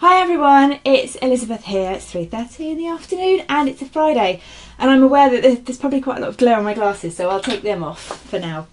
Hi everyone, it's Elizabeth here. It's 3:30 in the afternoon and it's a Friday, and I'm aware that there's probably quite a lot of glare on my glasses, so I'll take them off for now.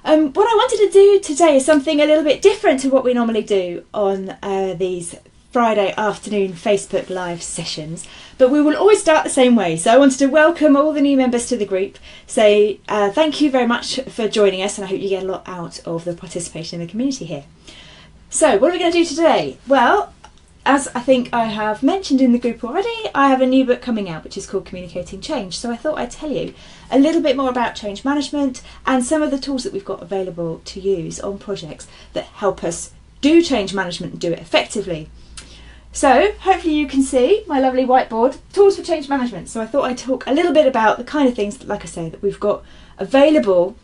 What I wanted to do today is something a little bit different to what we normally do on these Friday afternoon Facebook Live sessions, but we will always start the same way. So I wanted to welcome all the new members to the group, say thank you very much for joining us, and I hope you get a lot out of the participation in the community here. So what are we going to do today? Well, as I think I have mentioned in the group already, I have a new book coming out which is called Communicating Change. So I thought I'd tell you a little bit more about change management and some of the tools that we've got available to use on projects that help us do change management and do it effectively. So hopefully you can see my lovely whiteboard, tools for change management. So I thought I'd talk a little bit about the kind of things, like I say, that we've got available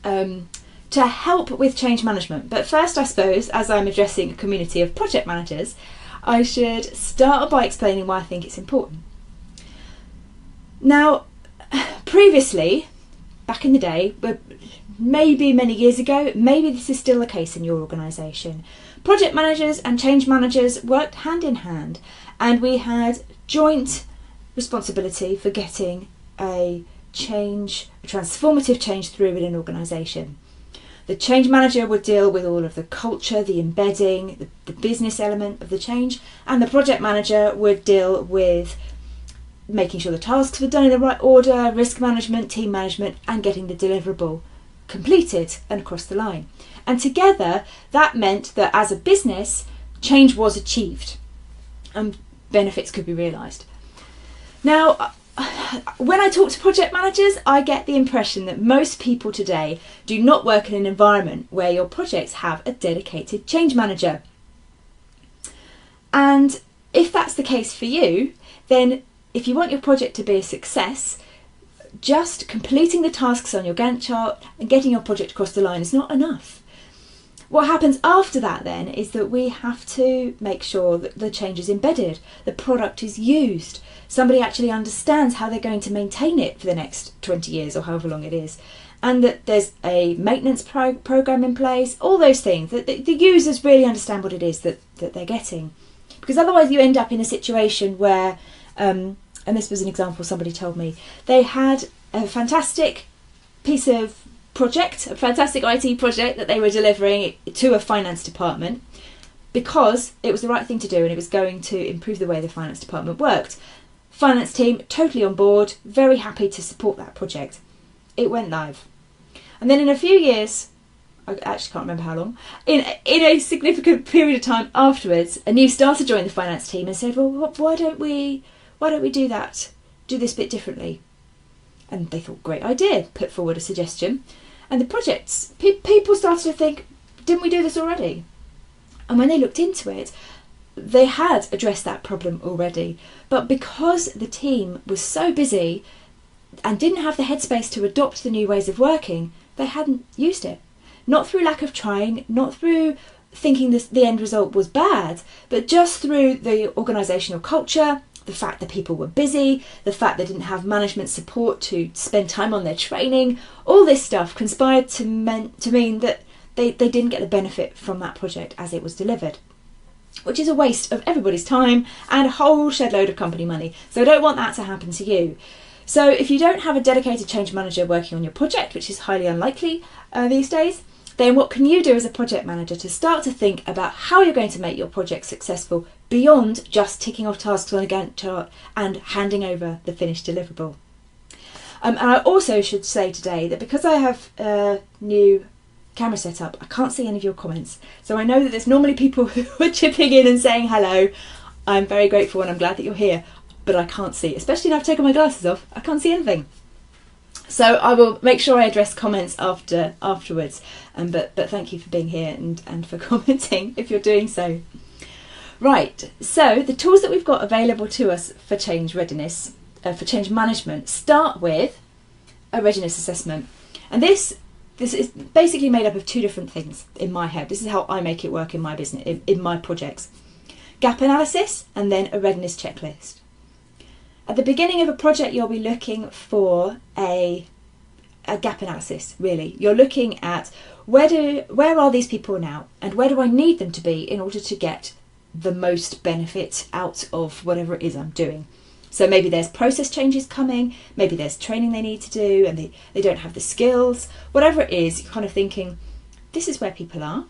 to help with change management. But first, I suppose, as I'm addressing a community of project managers, I should start by explaining why I think it's important. Now, previously, back in the day, but maybe many years ago, maybe this is still the case in your organisation, project managers and change managers worked hand in hand, and we had joint responsibility for getting a transformative change through in an organisation. The change manager would deal with all of the culture, the embedding, the business element of the change, and the project manager would deal with making sure the tasks were done in the right order, risk management, team management, and getting the deliverable completed and across the line. And together, that meant that as a business, change was achieved and benefits could be realised. Now, when I talk to project managers, I get the impression that most people today do not work in an environment where your projects have a dedicated change manager. And if that's the case for you, then if you want your project to be a success, just completing the tasks on your Gantt chart and getting your project across the line is not enough. What happens after that then is that we have to make sure that the change is embedded, the product is used, somebody actually understands how they're going to maintain it for the next 20 years or however long it is, and that there's a maintenance program in place, all those things, that the users really understand what it is that they're getting. Because otherwise you end up in a situation where, and this was an example somebody told me, they had a fantastic piece of project, a fantastic IT project that they were delivering to a finance department because it was the right thing to do and it was going to improve the way the finance department worked. Finance team totally on board, very happy to support that project. It went live. And then in a few years, I actually can't remember how long, in a significant period of time afterwards, a new starter joined the finance team and said, well, why don't we do that, do this bit differently? And they thought, great idea, put forward a suggestion. And the projects, people started to think, didn't we do this already? And when they looked into it, they had addressed that problem already. But because the team was so busy and didn't have the headspace to adopt the new ways of working, they hadn't used it. Not through lack of trying, not through thinking the end result was bad, but just through the organisational culture, the fact that people were busy, the fact they didn't have management support to spend time on their training, all this stuff conspired to mean that they didn't get the benefit from that project as it was delivered, which is a waste of everybody's time and a whole shed load of company money. So I don't want that to happen to you. So if you don't have a dedicated change manager working on your project, which is highly unlikely these days, then what can you do as a project manager to start to think about how you're going to make your project successful beyond just ticking off tasks on a Gantt chart and handing over the finished deliverable? And I also should say today that because I have a new camera set up, I can't see any of your comments. So I know that there's normally people who are chipping in and saying hello. I'm very grateful and I'm glad that you're here, but I can't see, especially now I've taken my glasses off, I can't see anything. So I will make sure I address comments afterwards. But thank you for being here and for commenting if you're doing so. Right, so the tools that we've got available to us for change readiness, for change management, start with a readiness assessment. And this is basically made up of two different things in my head. This is how I make it work in my business, in my projects. Gap analysis and then a readiness checklist. At the beginning of a project, you'll be looking for a gap analysis, really. You're looking at where are these people now and where do I need them to be in order to get the most benefit out of whatever it is I'm doing. So maybe there's process changes coming, maybe there's training they need to do and they don't have the skills. Whatever it is, you're kind of thinking, this is where people are.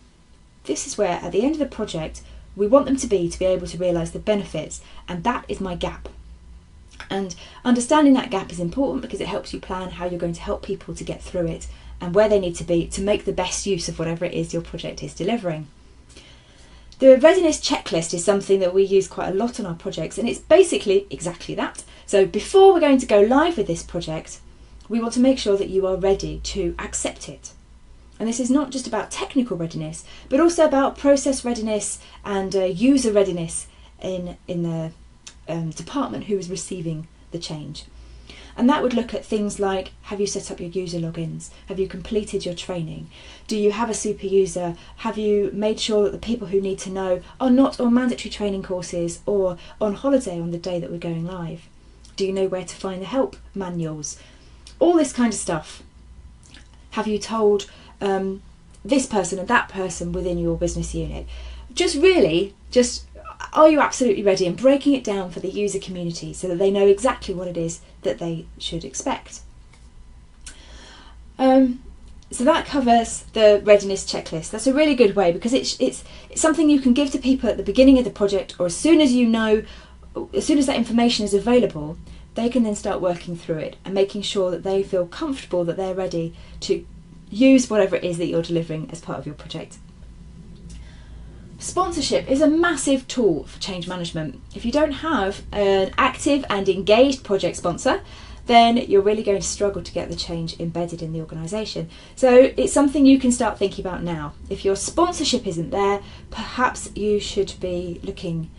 This is where, at the end of the project, we want them to be able to realise the benefits, and that is my gap. And understanding that gap is important because it helps you plan how you're going to help people to get through it and where they need to be to make the best use of whatever it is your project is delivering. The readiness checklist is something that we use quite a lot on our projects, and it's basically exactly that. So before we're going to go live with this project, we want to make sure that you are ready to accept it. And this is not just about technical readiness, but also about process readiness and user readiness in the department who is receiving the change. And that would look at things like, have you set up your user logins? Have you completed your training? Do you have a super user? Have you made sure that the people who need to know are not on mandatory training courses or on holiday on the day that we're going live? Do you know where to find the help manuals? All this kind of stuff. Have you told this person and that person within your business unit? Just are you absolutely ready, and breaking it down for the user community so that they know exactly what it is that they should expect. So that covers the readiness checklist. That's a really good way because it's something you can give to people at the beginning of the project, or as soon as that information is available, they can then start working through it and making sure that they feel comfortable that they're ready to use whatever it is that you're delivering as part of your project. Sponsorship is a massive tool for change management. If you don't have an active and engaged project sponsor, then you're really going to struggle to get the change embedded in the organisation. So it's something you can start thinking about now. If your sponsorship isn't there, perhaps you should be looking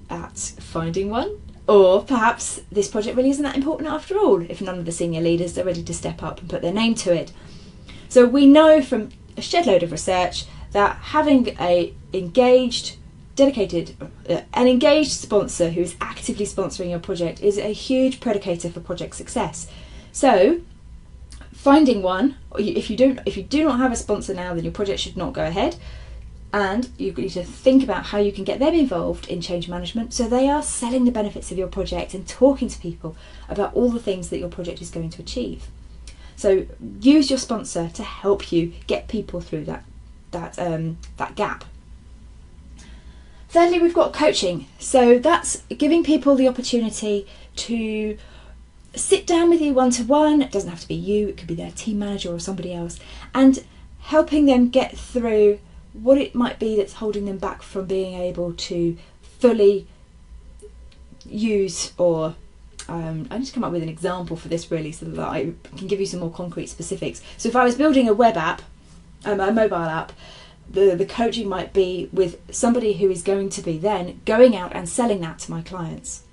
at finding one, or perhaps this project really isn't that important after all if none of the senior leaders are ready to step up and put their name to it. So we know from a shed load of research that having an engaged sponsor who is actively sponsoring your project is a huge predicator for project success. So finding one, if you do not have a sponsor now, then your project should not go ahead, and you need to think about how you can get them involved in change management so they are selling the benefits of your project and talking to people about all the things that your project is going to achieve. So use your sponsor to help you get people through that gap. Thirdly, we've got coaching. So that's giving people the opportunity to sit down with you one-to-one. It doesn't have to be you, it could be their team manager or somebody else, and helping them get through what it might be that's holding them back from being able to fully use, or I need to come up with an example for this really so that I can give you some more concrete specifics. So if I was building a web app, a mobile app, the coaching might be with somebody who is going to be then going out and selling that to my clients.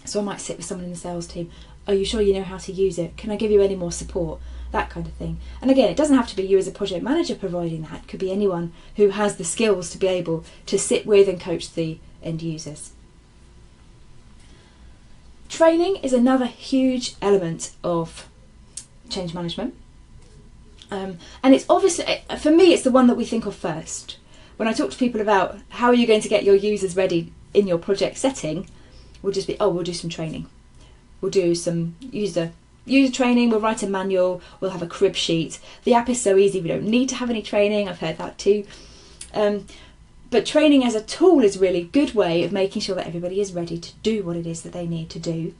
So I might sit with someone in the sales team. Are you sure you know how to use it? Can I give you any more support? That kind of thing. And again, it doesn't have to be you as a project manager providing that. It could be anyone who has the skills to be able to sit with and coach the end users. Training is another huge element of change management. And it's obviously, for me, it's the one that we think of first. When I talk to people about how are you going to get your users ready in your project setting, we'll just be, we'll do some training. We'll do some user training, we'll write a manual, we'll have a crib sheet. The app is so easy, we don't need to have any training. I've heard that too. But training as a tool is a really good way of making sure that everybody is ready to do what it is that they need to do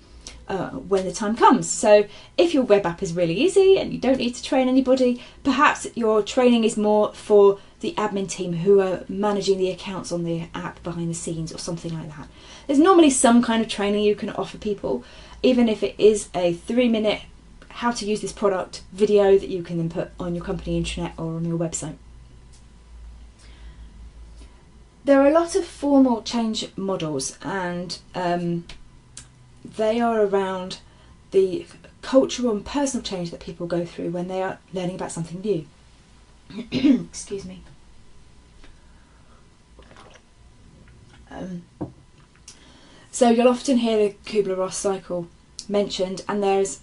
when the time comes. So if your web app is really easy and you don't need to train anybody, perhaps your training is more for the admin team who are managing the accounts on the app behind the scenes or something like that. There's normally some kind of training you can offer people, even if it is a 3-minute how to use this product video that you can then put on your company intranet or on your website. There are a lot of formal change models, and they are around the cultural and personal change that people go through when they are learning about something new. Excuse me. So you'll often hear the Kubler-Ross cycle mentioned, and there's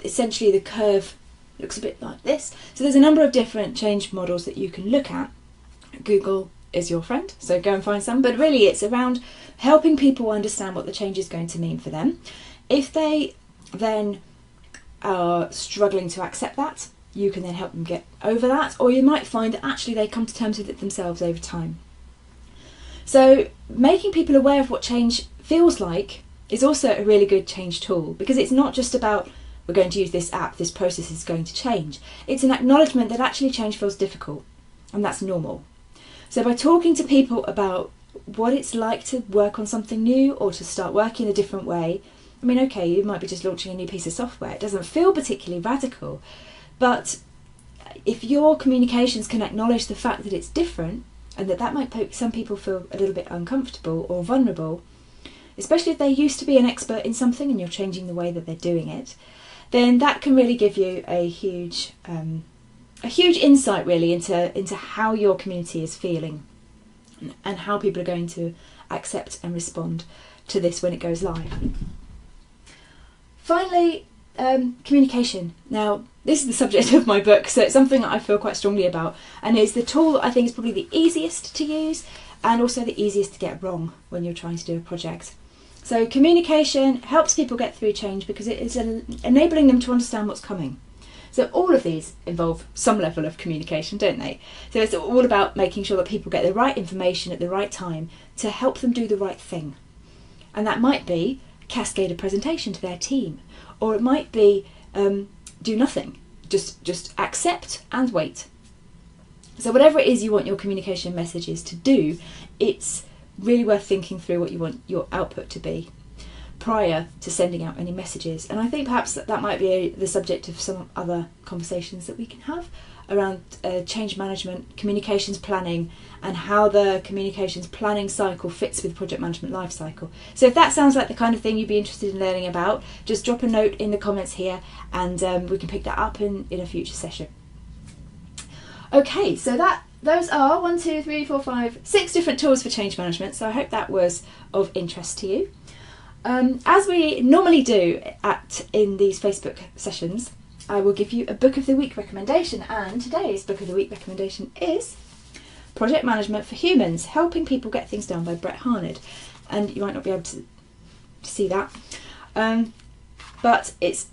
essentially the curve looks a bit like this. So there's a number of different change models that you can look at. Google is your friend, so go and find some. But really it's around helping people understand what the change is going to mean for them. If they then are struggling to accept that, you can then help them get over that, or you might find that actually they come to terms with it themselves over time. So making people aware of what change feels like is also a really good change tool, because it's not just about we're going to use this app, this process is going to change. It's an acknowledgement that actually change feels difficult, and that's normal. So by talking to people about what it's like to work on something new or to start working a different way, I mean, okay, you might be just launching a new piece of software. It doesn't feel particularly radical, but if your communications can acknowledge the fact that it's different and that might make some people feel a little bit uncomfortable or vulnerable, especially if they used to be an expert in something and you're changing the way that they're doing it, then that can really give you a huge insight really into how your community is feeling and how people are going to accept and respond to this when it goes live. Finally, communication. Now, this is the subject of my book, so it's something that I feel quite strongly about, and is the tool that I think is probably the easiest to use and also the easiest to get wrong when you're trying to do a project. So communication helps people get through change because it is enabling them to understand what's coming. So all of these involve some level of communication, don't they? So it's all about making sure that people get the right information at the right time to help them do the right thing. And that might be cascade a presentation to their team, or it might be do nothing, just accept and wait. So whatever it is you want your communication messages to do, it's really worth thinking through what you want your output to be prior to sending out any messages. And I think perhaps that might be the subject of some other conversations that we can have around change management, communications planning, and how the communications planning cycle fits with project management life cycle. So if that sounds like the kind of thing you'd be interested in learning about, just drop a note in the comments here and we can pick that up in a future session. Okay, so those are 6 different tools for change management, so I hope that was of interest to you. As we normally do in these Facebook sessions, I will give you a Book of the Week recommendation, and today's Book of the Week recommendation is Project Management for Humans, Helping People Get Things Done by Brett Harned. And you might not be able to see that, but it's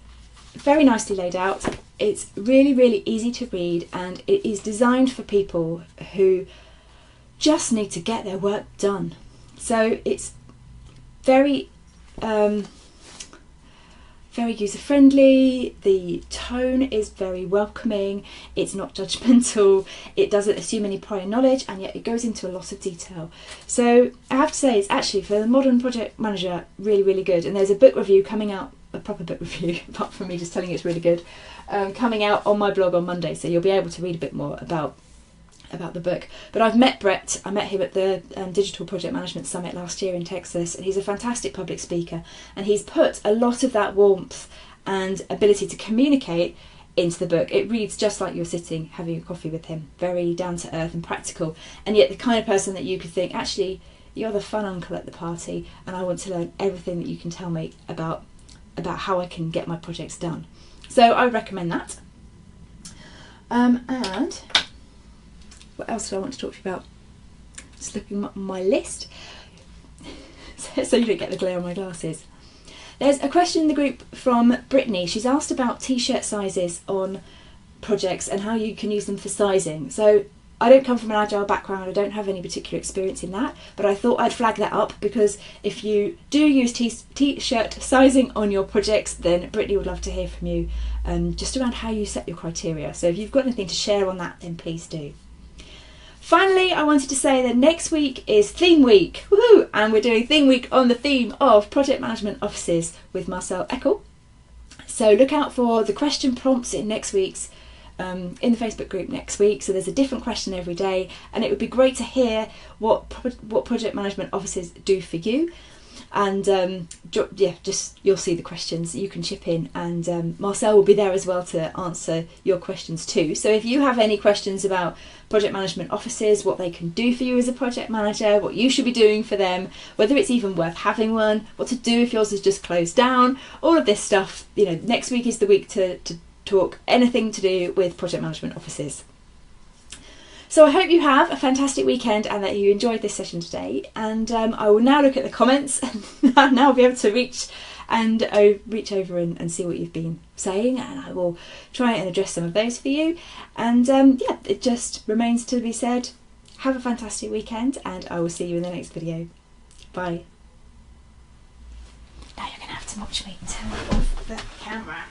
very nicely laid out. It's really, really easy to read, and it is designed for people who just need to get their work done. So it's very very user-friendly, the tone is very welcoming, it's not judgmental, it doesn't assume any prior knowledge, and yet it goes into a lot of detail. So I have to say it's actually, for the modern project manager, really, really good. And there's a book review coming out, a proper book review, apart from me just telling you it's really good, coming out on my blog on Monday, so you'll be able to read a bit more about the book. But I've met Brett. I met him at the Digital Project Management Summit last year in Texas, and he's a fantastic public speaker, and he's put a lot of that warmth and ability to communicate into the book. It reads just like you're sitting having a coffee with him, very down to earth and practical, and yet the kind of person that you could think, actually, you're the fun uncle at the party, and I want to learn everything that you can tell me about how I can get my projects done. So I recommend that. And what else do I want to talk to you about? Just looking at my list so you don't get the glare on my glasses. There's a question in the group from Brittany. She's asked about t-shirt sizes on projects and how you can use them for sizing. So I don't come from an agile background, I don't have any particular experience in that, but I thought I'd flag that up because if you do use t-shirt sizing on your projects, then Brittany would love to hear from you just around how you set your criteria. So if you've got anything to share on that, then please do. Finally, I wanted to say that next week is Theme Week, woohoo! And we're doing Theme Week on the theme of project management offices with Marcel Eckel. So look out for the question prompts in next week's in the Facebook group next week. So there's a different question every day, and it would be great to hear what project management offices do for you. And just you'll see the questions, you can chip in, and Marcel will be there as well to answer your questions too. So if you have any questions about project management offices, what they can do for you as a project manager, what you should be doing for them, whether it's even worth having one, what to do if yours is just closed down, all of this stuff, next week is the week to talk anything to do with project management offices. So I hope you have a fantastic weekend and that you enjoyed this session today. And I will now look at the comments and now I'll be able to reach over and see what you've been saying, and I will try and address some of those for you. And yeah, it just remains to be said, have a fantastic weekend and I will see you in the next video. Bye. Now you're going to have to watch me turn off the camera.